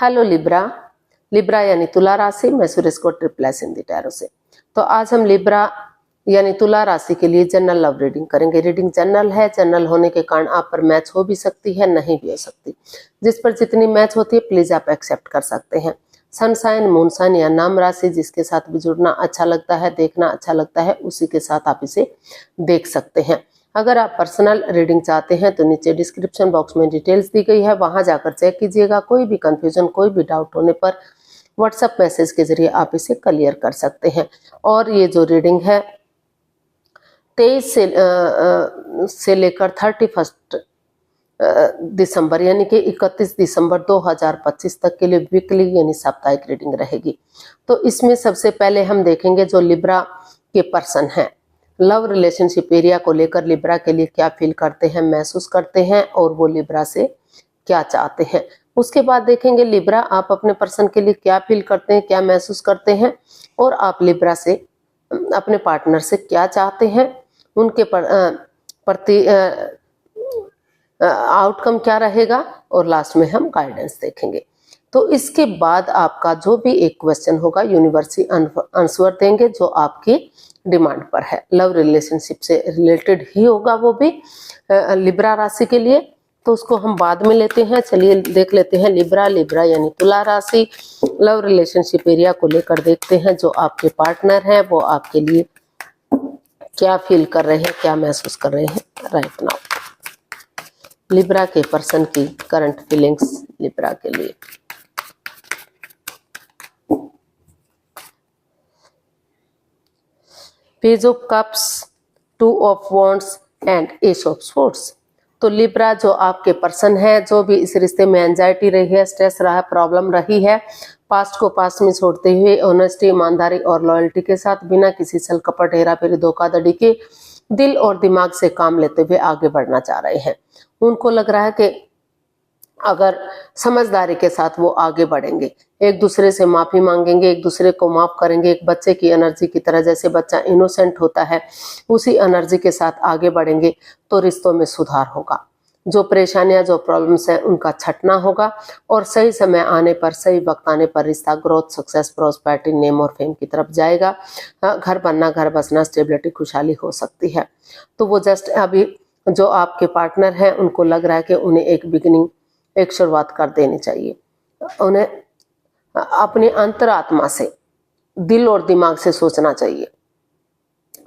Hello Libra. Libra यानी तुला राशि। मैं सुरेश को ट्रिपल हिंदी टैरो से। तो आज हम लिब्रा यानी तुला राशि के लिए जनरल लव रीडिंग करेंगे। रीडिंग जनरल है, जनरल होने के कारण आप पर मैच हो भी सकती है, नहीं भी हो सकती। जिस पर जितनी मैच होती है प्लीज आप एक्सेप्ट कर सकते हैं। सनसाइन, मूनसाइन या नाम राशि जिसके साथ भी जुड़ना अच्छा लगता है, देखना अच्छा लगता है, उसी के साथ आप इसे देख सकते हैं। अगर आप पर्सनल रीडिंग चाहते हैं तो नीचे डिस्क्रिप्शन बॉक्स में डिटेल्स दी गई है, वहां जाकर चेक कीजिएगा। कोई भी कंफ्यूजन, कोई भी डाउट होने पर व्हाट्सएप मैसेज के जरिए आप इसे क्लियर कर सकते हैं। और ये जो रीडिंग है 23 से लेकर 31 दिसंबर यानी कि 31 दिसंबर 2025 तक के लिए वीकली यानी साप्ताहिक रीडिंग रहेगी। तो इसमें सबसे पहले हम देखेंगे जो लिब्रा के पर्सन हैं, लव रिलेशनशिप एरिया को लेकर लिब्रा के लिए क्या फील करते हैं, महसूस करते हैं और वो लिब्रा से क्या चाहते हैं। उसके बाद देखेंगे लिब्रा आप अपने पर्सन के लिए क्या फील करते हैं, क्या महसूस करते हैं और आप लिब्रा से अपने पार्टनर से क्या चाहते हैं, उनके प्रति आउटकम क्या रहेगा और लास्ट में हम गाइडेंस देखेंगे। तो इसके बाद आपका जो भी एक क्वेश्चन होगा यूनिवर्स ही आंसर देंगे जो आपकी डिमांड पर है। लव रिलेशनशिप से रिलेटेड ही होगा वो भी लिब्रा राशि के लिए, तो उसको हम बाद में लेते हैं। चलिए देख लेते हैं लिब्रा यानी तुला राशि लव रिलेशनशिप एरिया को लेकर देखते हैं जो आपके पार्टनर हैं वो आपके लिए क्या फील कर रहे हैं, क्या महसूस कर रहे हैं राइट नाउ। लिब्रा के पर्सन की करंट फीलिंग्स लिब्रा के लिए। Page of cups, 2 of wands and S of swords. तो लिब्रा जो आपके पर्सन है, जो भी इस रिश्ते में एंजाइटी रही है, स्ट्रेस रहा है, प्रॉब्लम रही है, पास्ट को पास्ट में छोड़ते हुए ऑनेस्टी, ईमानदारी और लॉयल्टी के साथ बिना किसी छल कपट, हेराफेरी, धोखाधड़ी के दिल और दिमाग से काम लेते हुए आगे बढ़ना चाह रहे हैं। उनको लग रहा है कि अगर समझदारी के साथ वो आगे बढ़ेंगे, एक दूसरे से माफी मांगेंगे, एक दूसरे को माफ करेंगे, एक बच्चे की एनर्जी की तरह, जैसे बच्चा इनोसेंट होता है उसी एनर्जी के साथ आगे बढ़ेंगे तो रिश्तों में सुधार होगा। जो परेशानियां, जो प्रॉब्लम्स हैं उनका छटना होगा और सही समय आने पर, सही वक्त आने पर रिश्ता ग्रोथ, सक्सेस, प्रॉस्पेरिटी, नेम और फेम की तरफ जाएगा। घर बनना, घर बसना, स्टेबिलिटी, खुशहाली हो सकती है। तो वो जस्ट अभी जो आपके पार्टनर हैं उनको लग रहा है कि उन्हें एक बिगिनिंग, एक शुरुआत कर देनी चाहिए। उन्हें अपनी अंतरात्मा से, दिल और दिमाग से सोचना चाहिए,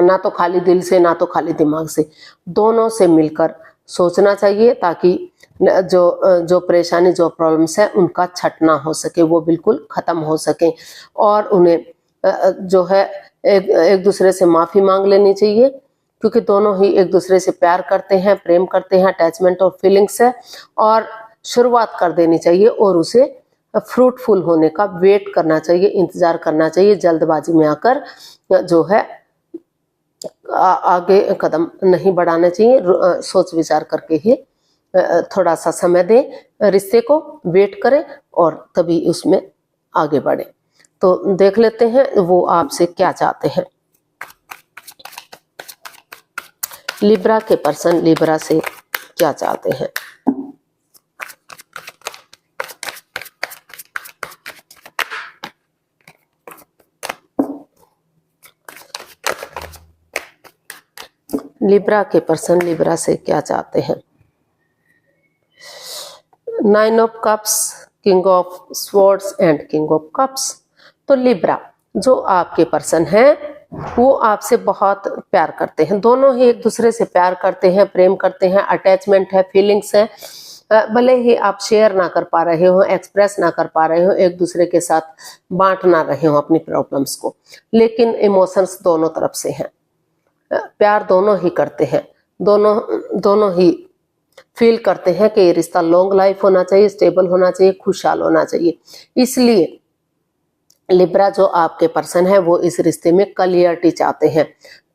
ना तो खाली दिल से ना तो खाली दिमाग से, दोनों से मिलकर सोचना चाहिए ताकि जो परेशानी, जो प्रॉब्लम्स है उनका छटना हो सके, वो बिल्कुल खत्म हो सके और उन्हें जो है एक दूसरे से माफी मांग लेनी चाहिए क्योंकि दोनों ही एक दूसरे से प्यार करते हैं, प्रेम करते हैं, अटैचमेंट और फीलिंग्स है और शुरुआत कर देनी चाहिए और उसे फ्रूटफुल होने का वेट करना चाहिए, इंतजार करना चाहिए। जल्दबाजी में आकर जो है आगे कदम नहीं बढ़ाना चाहिए, सोच विचार करके ही थोड़ा सा समय दें, रिश्ते को वेट करें और तभी उसमें आगे बढ़े। तो देख लेते हैं वो आपसे क्या चाहते हैं। लिब्रा के पर्सन लिब्रा से क्या चाहते हैं। लिब्रा के पर्सन लिब्रा से क्या चाहते हैं। 9 of cups, king of swords and king of cups. तो लिब्रा जो आपके पर्सन हैं वो आपसे बहुत प्यार करते हैं, दोनों ही एक दूसरे से प्यार करते हैं, प्रेम करते हैं, अटैचमेंट है, फीलिंग्स है। भले ही आप शेयर ना कर पा रहे हो, एक्सप्रेस ना कर पा रहे हो, एक दूसरे के साथ बांट ना रहे हो अपनी प्रॉब्लम्स को, लेकिन इमोशंस दोनों तरफ से हैं। प्यार दोनों ही करते हैं, दोनों ही फील करते हैं कि ये रिश्ता लॉन्ग लाइफ होना चाहिए, स्टेबल होना चाहिए, खुशहाल होना चाहिए। इसलिए लिब्रा जो आपके पर्सन है वो इस रिश्ते में क्लियरिटी चाहते हैं,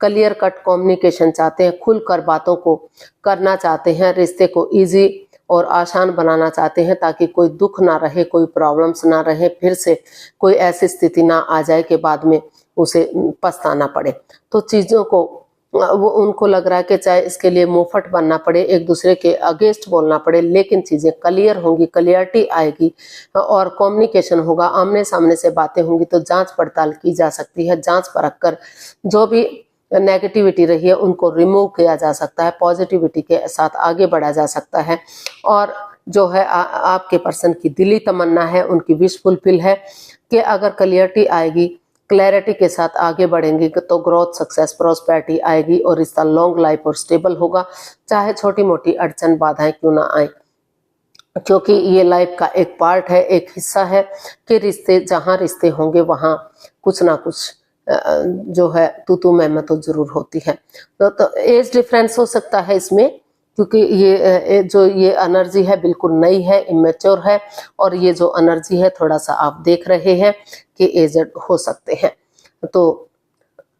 क्लियर कट कम्युनिकेशन चाहते हैं, खुलकर बातों को करना चाहते हैं, रिश्ते को इजी और आसान बनाना चाहते हैं ताकि कोई दुख ना रहे, कोई प्रॉब्लम्स ना रहे, फिर से कोई ऐसी स्थिति ना आ जाए कि बाद में उसे पछताना पड़े। तो चीज़ों को वो उनको लग रहा है कि चाहे इसके लिए मुंहफट बनना पड़े, एक दूसरे के अगेंस्ट बोलना पड़े, लेकिन चीजें क्लियर होंगी, क्लियरिटी आएगी और कम्युनिकेशन होगा, आमने सामने से बातें होंगी तो जांच पड़ताल की जा सकती है। जांच परख कर जो भी नेगेटिविटी रही है उनको रिमूव किया जा सकता है, पॉजिटिविटी के साथ आगे बढ़ा जा सकता है। और जो है आपके पर्सन की दिली तमन्ना है, उनकी विश फुलफिल है कि अगर क्लियरिटी आएगी, क्लैरिटी के साथ आगे बढ़ेंगे तो ग्रोथ, सक्सेस, प्रॉस्पेरिटी आएगी और रिश्ता लॉन्ग लाइफ और स्टेबल होगा, चाहे छोटी मोटी अड़चन बाधाएं क्यों ना आए, क्योंकि ये लाइफ का एक पार्ट है, एक हिस्सा है कि रिश्ते, जहां रिश्ते होंगे वहां कुछ ना कुछ जो है तू मैं तो जरूर होती है। तो एज डिफरेंस हो सकता है इसमें, क्योंकि ये जो ये एनर्जी है बिल्कुल नई है, इमेच्योर है, और ये जो एनर्जी है थोड़ा सा आप देख रहे हैं कि एजड हो सकते हैं। तो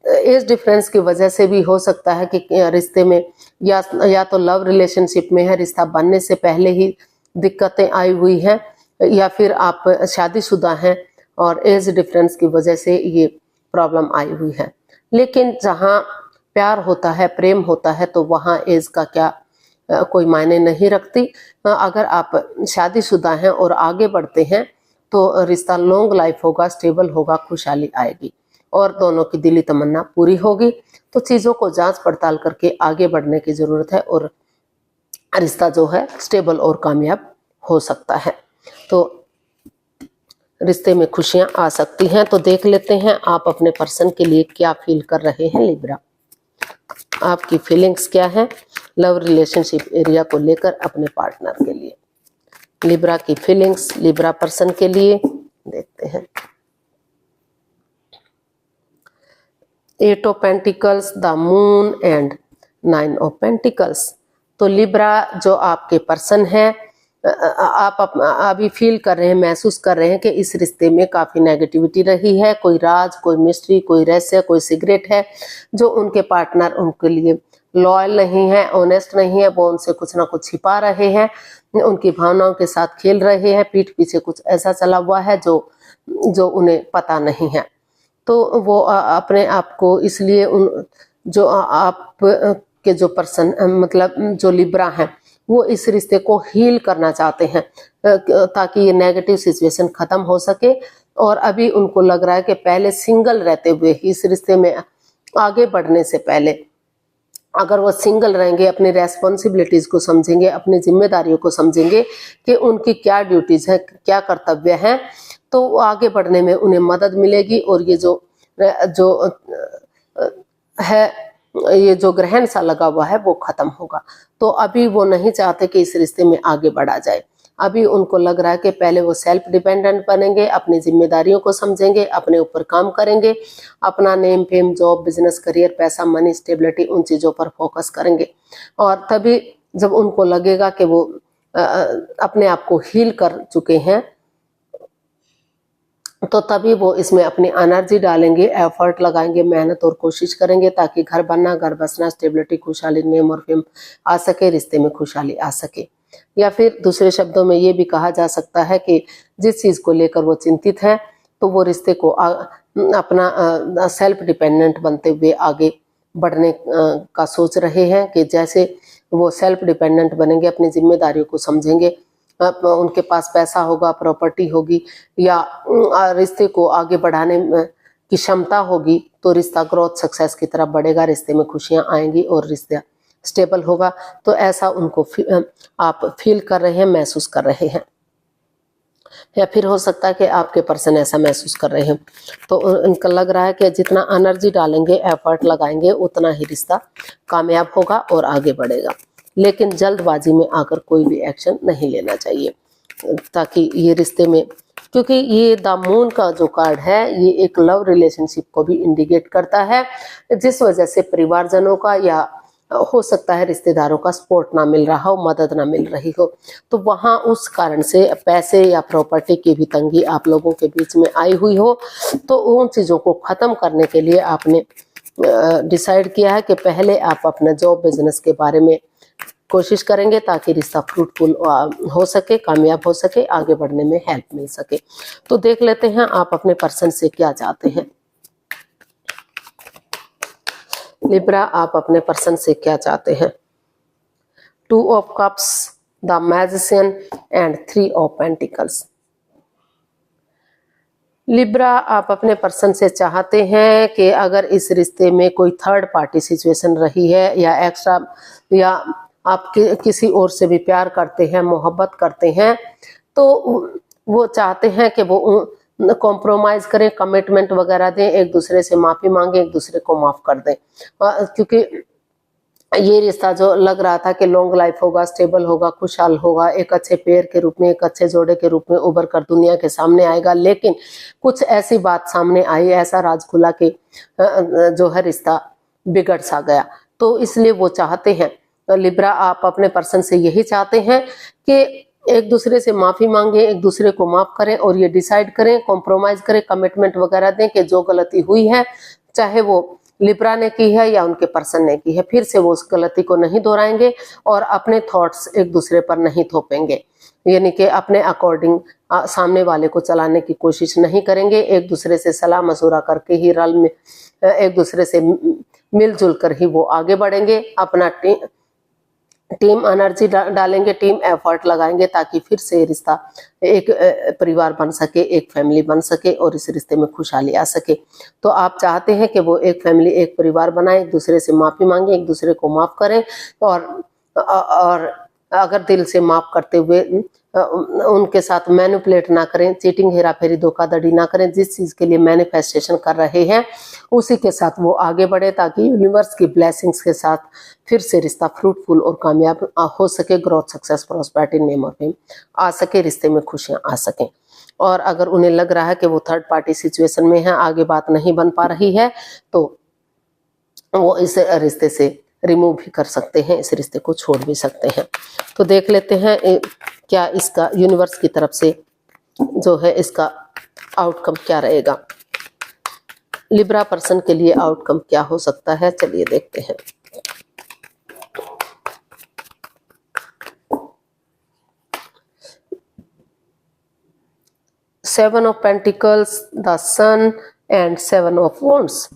एज डिफरेंस की वजह से भी हो सकता है कि रिश्ते में या तो लव रिलेशनशिप में है, रिश्ता बनने से पहले ही दिक्कतें आई हुई हैं, या फिर आप शादीशुदा हैं और एज डिफरेंस की वजह से ये प्रॉब्लम आई हुई है। लेकिन जहाँ प्यार होता है, प्रेम होता है, तो वहाँ एज का क्या कोई मायने नहीं रखती। अगर आप शादीशुदा हैं और आगे बढ़ते हैं तो रिश्ता लॉन्ग लाइफ होगा, स्टेबल होगा, खुशहाली आएगी और दोनों की दिली तमन्ना पूरी होगी। तो चीज़ों को जांच पड़ताल करके आगे बढ़ने की ज़रूरत है और रिश्ता जो है स्टेबल और कामयाब हो सकता है। तो रिश्ते में खुशियां आ सकती हैं। तो देख लेते हैं आप अपने पर्सन के लिए क्या फील कर रहे हैं लिब्रा। आपकी फीलिंग्स क्या है लव रिलेशनशिप एरिया को लेकर अपने पार्टनर के लिए। लिब्रा की फीलिंग्स लिब्रा पर्सन के लिए देखते हैं। 8 of pentacles, the moon and 9 of pentacles. तो लिब्रा जो आपके पर्सन है, आप अभी फील कर रहे हैं, महसूस कर रहे हैं कि इस रिश्ते में काफ़ी नेगेटिविटी रही है, कोई राज, कोई मिस्ट्री, कोई रहस्य, कोई सीक्रेट है जो उनके पार्टनर उनके लिए लॉयल नहीं है, ऑनेस्ट नहीं है, वो उनसे कुछ ना कुछ छिपा रहे हैं, उनकी भावनाओं के साथ खेल रहे हैं, पीठ पीछे कुछ ऐसा चला हुआ है जो उन्हें पता नहीं है। तो वो अपने आप को इसलिए जो आप के जो पर्सन मतलब जो लिब्रा हैं वो इस रिश्ते को हील करना चाहते हैं ताकि ये नेगेटिव सिचुएशन खत्म हो सके। और अभी उनको लग रहा है कि पहले सिंगल रहते हुए ही इस रिश्ते में आगे बढ़ने से पहले अगर वो सिंगल रहेंगे, अपनी रेस्पॉन्सिबिलिटीज को समझेंगे, अपनी जिम्मेदारियों को समझेंगे कि उनकी क्या ड्यूटीज है, क्या कर्तव्य है, तो आगे बढ़ने में उन्हें मदद मिलेगी। और ये जो ग्रहण सा लगा हुआ है वो खत्म होगा। तो अभी वो नहीं चाहते कि इस रिश्ते में आगे बढ़ा जाए। अभी उनको लग रहा है कि पहले वो सेल्फ डिपेंडेंट बनेंगे, अपनी जिम्मेदारियों को समझेंगे, अपने ऊपर काम करेंगे, अपना name, fame, job, business, career, पैसा, मनी, स्टेबिलिटी, उन चीज़ों पर फोकस करेंगे। और तभी जब उनको लगेगा कि वो अपने आप को हील कर चुके हैं तो तभी वो इसमें अपनी एनर्जी डालेंगे, एफर्ट लगाएंगे, मेहनत और कोशिश करेंगे ताकि घर बनना, घर बसना, स्टेबिलिटी, खुशहाली, नेम और फेम आ सके, रिश्ते में खुशहाली आ सके। या फिर दूसरे शब्दों में ये भी कहा जा सकता है कि जिस चीज़ को लेकर वो चिंतित है तो वो रिश्ते को अपना सेल्फ डिपेंडेंट बनते हुए आगे बढ़ने का सोच रहे हैं कि जैसे वो सेल्फ डिपेंडेंट बनेंगे, अपनी जिम्मेदारियों को समझेंगे, उनके पास पैसा होगा, प्रॉपर्टी होगी या रिश्ते को आगे बढ़ाने की क्षमता होगी तो रिश्ता ग्रोथ, सक्सेस की तरफ बढ़ेगा, रिश्ते में खुशियां आएंगी और रिश्ता स्टेबल होगा। तो ऐसा उनको आप फील कर रहे हैं, महसूस कर रहे हैं। या फिर हो सकता है कि आपके पर्सन ऐसा महसूस कर रहे हैं। तो उनका लग रहा है कि जितना एनर्जी डालेंगे, एफर्ट लगाएंगे, उतना ही रिश्ता कामयाब होगा और आगे बढ़ेगा। लेकिन जल्दबाजी में आकर कोई भी एक्शन नहीं लेना चाहिए ताकि ये रिश्ते में, क्योंकि ये द मून का जो कार्ड है ये एक लव रिलेशनशिप को भी इंडिकेट करता है, जिस वजह से परिवारजनों का या हो सकता है रिश्तेदारों का सपोर्ट ना मिल रहा हो, मदद ना मिल रही हो, तो वहाँ उस कारण से पैसे या प्रॉपर्टी की भी तंगी आप लोगों के बीच में आई हुई हो। तो उन चीज़ों को ख़त्म करने के लिए आपने डिसाइड किया है कि पहले आप अपना जॉब, बिजनेस के बारे में कोशिश करेंगे ताकि रिश्ता फ्रूटफुल हो सके, कामयाब हो सके, आगे बढ़ने में हेल्प मिल सके। तो देख लेते हैं आप अपने पर्सन से क्या चाहते हैं। लिब्रा, आप अपने पर्सन से क्या चाहते हैं? 2 of cups, the magician and 3 of pentacles. Libra, आप अपने पर्सन से चाहते हैं कि अगर इस रिश्ते में कोई थर्ड पार्टी सिचुएशन रही है या एक्स्ट्रा, या आप किसी और से भी प्यार करते हैं, मोहब्बत करते हैं, तो वो चाहते हैं कि वो कॉम्प्रोमाइज करें, कमिटमेंट वगैरह दें, एक दूसरे से माफी मांगे, एक दूसरे को माफ कर दें, क्योंकि ये रिश्ता जो लग रहा था कि लॉन्ग लाइफ होगा, स्टेबल होगा, खुशहाल होगा, एक अच्छे पेयर के रूप में, एक अच्छे जोड़े के रूप में उभर कर दुनिया के सामने आएगा, लेकिन कुछ ऐसी बात सामने आई, ऐसा राज खुला कि जो है रिश्ता बिगड़ सा गया। तो इसलिए वो चाहते हैं, लिब्रा, आप अपने पर्सन से यही चाहते हैं कि एक दूसरे से माफी मांगे, एक दूसरे को माफ करें और ये डिसाइड करें, कॉम्प्रोमाइज करें, कमिटमेंट वगैरह दें कि जो गलती हुई है, चाहे वो लिब्रा ने की है या उनके पर्सन ने की है, फिर से वो उस गलती को नहीं दोहराएंगे और अपने थॉट्स एक दूसरे पर नहीं थोपेंगे, यानी कि अपने अकॉर्डिंग सामने वाले को चलाने की कोशिश नहीं करेंगे। एक दूसरे से सलाह मशवरा करके ही रल में एक दूसरे से मिलजुल कर ही वो आगे बढ़ेंगे, अपना टीम एनर्जी डालेंगे, टीम एफर्ट लगाएंगे, ताकि फिर से रिश्ता एक परिवार बन सके, एक फैमिली बन सके और इस रिश्ते में खुशहाली आ सके। तो आप चाहते हैं कि वो एक फैमिली, एक परिवार बनाए, एक दूसरे से माफी मांगे, एक दूसरे को माफ करें, और अगर दिल से माफ करते हुए उनके साथ मैनिपुलेट ना करें, चीटिंग, हेरा फेरी, धोखाधड़ी ना करें, जिस चीज के लिए मैनिफेस्टेशन कर रहे हैं उसी के साथ वो आगे बढ़े, ताकि यूनिवर्स की ब्लेसिंग्स के साथ फिर से रिश्ता फ्रूटफुल और कामयाब हो सके, ग्रोथ, सक्सेस, प्रॉस्पेरिटी, नेम और फेम आ सके, रिश्ते में खुशियां आ सकें। और अगर उन्हें लग रहा है कि वो थर्ड पार्टी सिचुएशन में है, आगे बात नहीं बन पा रही है, तो वो इस रिश्ते से रिमूव भी कर सकते हैं, इस रिश्ते को छोड़ भी सकते हैं। तो देख लेते हैं क्या इसका यूनिवर्स की तरफ से जो है इसका आउटकम क्या रहेगा, लिब्रा पर्सन के लिए आउटकम क्या हो सकता है, चलिए देखते हैं। Seven of pentacles, the sun and 7 of wands.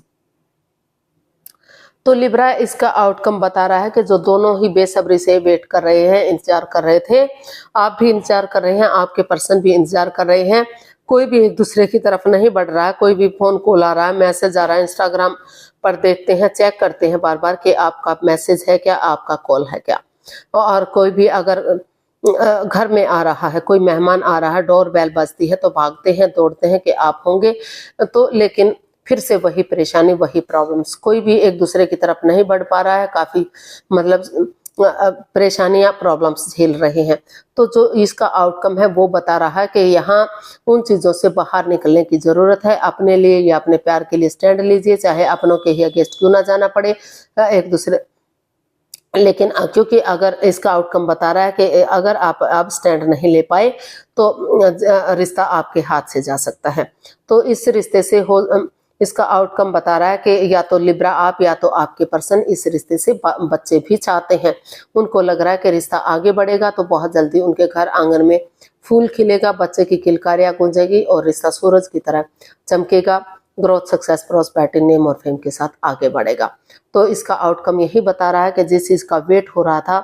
तो लिब्रा, इसका आउटकम बता रहा है कि जो दोनों ही बेसब्री से वेट कर रहे हैं, इंतजार कर रहे थे, आप भी इंतजार कर रहे हैं, आपके पर्सन भी इंतजार कर रहे हैं, कोई भी एक दूसरे की तरफ नहीं बढ़ रहा है, कोई भी फोन कॉल आ रहा है, मैसेज आ रहा है, इंस्टाग्राम पर देखते हैं, चेक करते हैं बार बार कि आपका मैसेज है क्या, आपका कॉल है क्या, और कोई भी अगर घर में आ रहा है, कोई मेहमान आ रहा है, डोर बेल बजती है तो भागते हैं, दौड़ते हैं कि आप होंगे, तो लेकिन फिर से वही परेशानी, वही प्रॉब्लम्स, कोई भी एक दूसरे की तरफ नहीं बढ़ पा रहा है, काफी मतलब परेशानियां, प्रॉब्लम्स झेल रहे हैं। तो जो इसका आउटकम है वो बता रहा है कि यहाँ उन चीजों से बाहर निकलने की जरूरत है, अपने लिए या अपने प्यार के लिए स्टैंड लीजिए, चाहे अपनों के ही अगेंस्ट क्यों ना जाना पड़े एक दूसरे, लेकिन क्योंकि अगर इसका आउटकम बता रहा है कि अगर आप स्टैंड नहीं ले पाए तो रिश्ता आपके हाथ से जा सकता है। तो इस रिश्ते से इसका आउटकम बता रहा है कि या तो लिब्रा आप या तो आपके पर्सन इस रिश्ते से बच्चे भी चाहते हैं, उनको लग रहा है कि रिश्ता आगे बढ़ेगा तो बहुत जल्दी उनके घर आंगन में फूल खिलेगा, बच्चे की किलकारियां गूंजेगी और रिश्ता सूरज की तरह चमकेगा, ग्रोथ, सक्सेस, प्रॉस्पेरिटी, नेम और फेम के साथ आगे बढ़ेगा। तो इसका आउटकम यही बता रहा है कि जिस चीज का वेट हो रहा था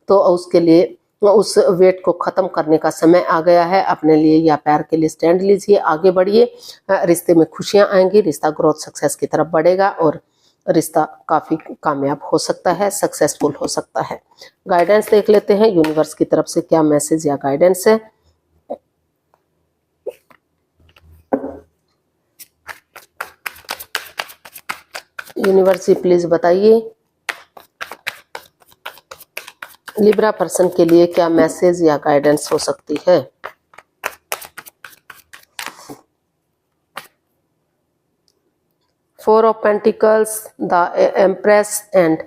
तो उसके लिए उस वेट को खत्म करने का समय आ गया है, अपने लिए या प्यार के लिए स्टैंड लीजिए, आगे बढ़िए, रिश्ते में खुशियां आएंगी, रिश्ता ग्रोथ, सक्सेस की तरफ बढ़ेगा और रिश्ता काफी कामयाब हो सकता है, सक्सेसफुल हो सकता है। गाइडेंस देख लेते हैं यूनिवर्स की तरफ से क्या मैसेज या गाइडेंस है। यूनिवर्स जी प्लीज बताइए लिब्रा पर्सन के लिए क्या मैसेज या गाइडेंस हो सकती है। Four of pentacles, the empress and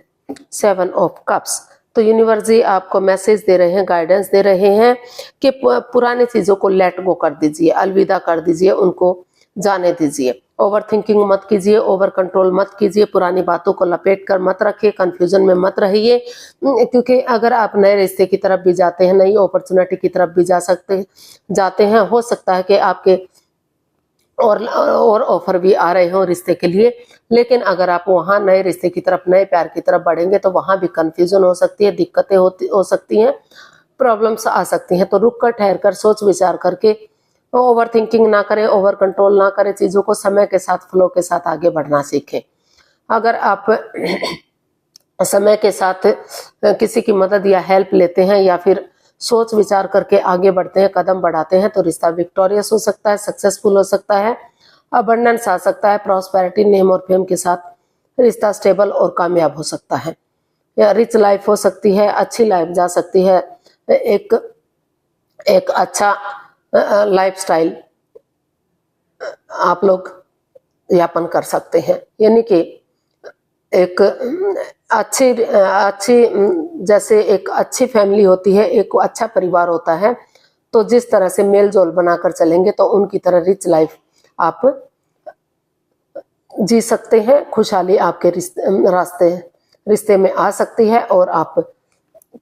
7 of cups. तो यूनिवर्स जी आपको मैसेज दे रहे हैं, गाइडेंस दे रहे हैं कि पुरानी चीजों को लेट गो कर दीजिए, अलविदा कर दीजिए, उनको जाने दीजिए, ओवर थिंकिंग मत कीजिए, ओवर कंट्रोल मत कीजिए, पुरानी बातों को लपेट कर मत रखिए, कंफ्यूजन में मत रहिए, क्योंकि अगर आप नए रिश्ते की तरफ भी जाते हैं, नई अपॉर्चुनिटी की तरफ भी जाते हैं, हो सकता है कि आपके और ऑफर भी आ रहे हो रिश्ते के लिए, लेकिन अगर आप वहां नए रिश्ते की तरफ, नए प्यार की तरफ बढ़ेंगे तो वहां भी कंफ्यूजन हो सकती है, दिक्कतें हो सकती हैं, प्रॉब्लम्स आ सकती हैं। तो रुक कर, ठहर कर, सोच विचार करके, ओवर थिंकिंग ना करें, ओवर कंट्रोल ना करें चीजों को, समय के साथ, फ्लो के साथ आगे बढ़ना सीखें। अगर आप समय के साथ किसी की मदद या हेल्प लेते हैं या फिर सोच विचार करके आगे बढ़ते हैं, कदम बढ़ाते हैं, तो रिश्ता विक्टोरियस हो सकता है, सक्सेसफुल हो सकता है, अबंडेंस आ सकता है, प्रॉस्पेरिटी, नेम और फेम के साथ रिश्ता स्टेबल और कामयाब हो सकता है, या रिच लाइफ हो सकती है, अच्छी लाइफ जा सकती है, एक अच्छा लाइफस्टाइल आप लोग यापन कर सकते हैं। यानी कि एक अच्छी जैसे एक अच्छी फैमिली होती है, एक अच्छा परिवार होता है, तो जिस तरह से मेल जोल बनाकर चलेंगे तो उनकी तरह रिच लाइफ आप जी सकते हैं, खुशहाली आपके रिश्ते में आ सकती है और आप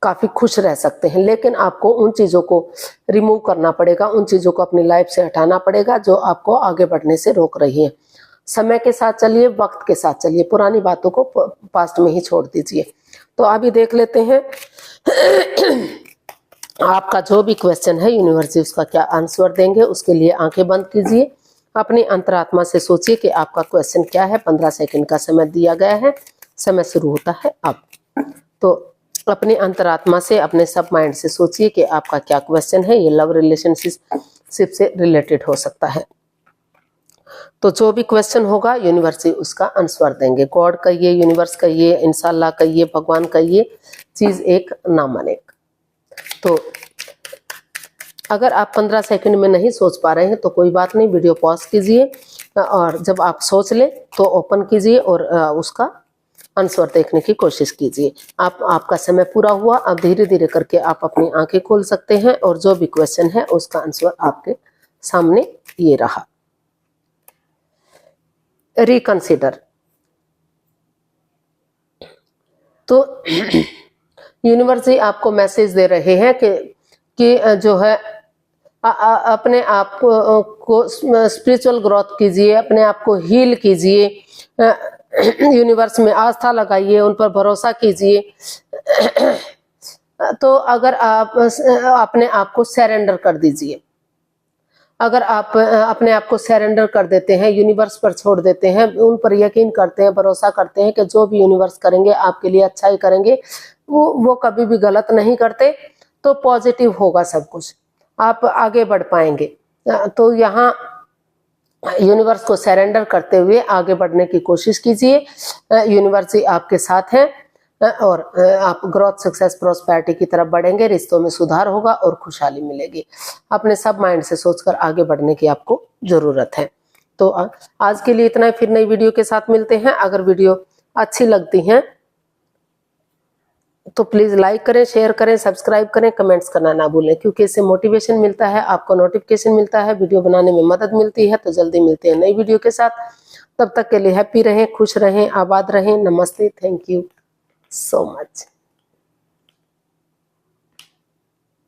काफी खुश रह सकते हैं। लेकिन आपको उन चीजों को रिमूव करना पड़ेगा, उन चीजों को अपनी लाइफ से हटाना पड़ेगा जो आपको आगे बढ़ने से रोक रही है। समय के साथ चलिए, वक्त के साथ चलिए, पुरानी बातों को पास्ट में ही छोड़ दीजिए। तो अभी देख लेते हैं आपका जो भी क्वेश्चन है, यूनिवर्स जी उसका क्या आंसर देंगे। उसके लिए आंखें बंद कीजिए, अपनी अंतरात्मा से सोचिए कि आपका क्वेश्चन क्या है। 15 सेकंड का समय दिया गया है, समय शुरू होता है अब। तो अपने अंतरात्मा से, अपने सब माइंड से सोचिए कि आपका क्या क्वेश्चन है। ये लव रिलेशनशिप से रिलेटेड हो सकता है। तो जो भी क्वेश्चन होगा यूनिवर्स ही उसका आंसर देंगे। गॉड कहिए, यूनिवर्स कहिए, इंशाल्लाह कहिए, भगवान कहिए, चीज एक नाम अनेक। तो अगर आप 15 सेकंड में नहीं सोच पा रहे हैं तो कोई बात नहीं, वीडियो पॉज कीजिए और जब आप सोच लें तो ओपन कीजिए और उसका आंसर देखने की कोशिश कीजिए। आपका समय पूरा हुआ। अब धीरे धीरे करके आप अपनी आंखें खोल सकते हैं और जो भी क्वेश्चन है उसका आंसर आपके सामने ये रहा। रिकंसिडर। तो यूनिवर्स जी आपको मैसेज दे रहे हैं कि जो है अपने आप को स्पिरिचुअल ग्रोथ कीजिए, अपने आप को हील कीजिए, यूनिवर्स में आस्था लगाइए, उन पर भरोसा कीजिए। तो अगर आप अपने आप को सरेंडर कर दीजिए, अगर आप अपने आप को सरेंडर कर देते हैं, यूनिवर्स पर छोड़ देते हैं, उन पर यकीन करते हैं, भरोसा करते हैं कि जो भी यूनिवर्स करेंगे आपके लिए अच्छा ही करेंगे, वो कभी भी गलत नहीं करते, तो पॉजिटिव होगा सब कुछ, आप आगे बढ़ पाएंगे। तो यहाँ यूनिवर्स को सरेंडर करते हुए आगे बढ़ने की कोशिश कीजिए। यूनिवर्स ही आपके साथ है और आप ग्रोथ, सक्सेस, प्रॉस्पेरिटी की तरफ बढ़ेंगे, रिश्तों में सुधार होगा और खुशहाली मिलेगी। अपने सब माइंड से सोचकर आगे बढ़ने की आपको जरूरत है। तो आज के लिए इतना ही, फिर नई वीडियो के साथ मिलते हैं। अगर वीडियो अच्छी लगती है तो प्लीज लाइक करें, शेयर करें, सब्सक्राइब करें, कमेंट्स करना ना भूलें, क्योंकि इससे मोटिवेशन मिलता है, आपको नोटिफिकेशन मिलता है, वीडियो बनाने में मदद मिलती है। तो जल्दी मिलते हैं नई वीडियो के साथ। तब तक के लिए हैप्पी रहें, खुश रहें, आबाद रहें। नमस्ते, थैंक यू so much.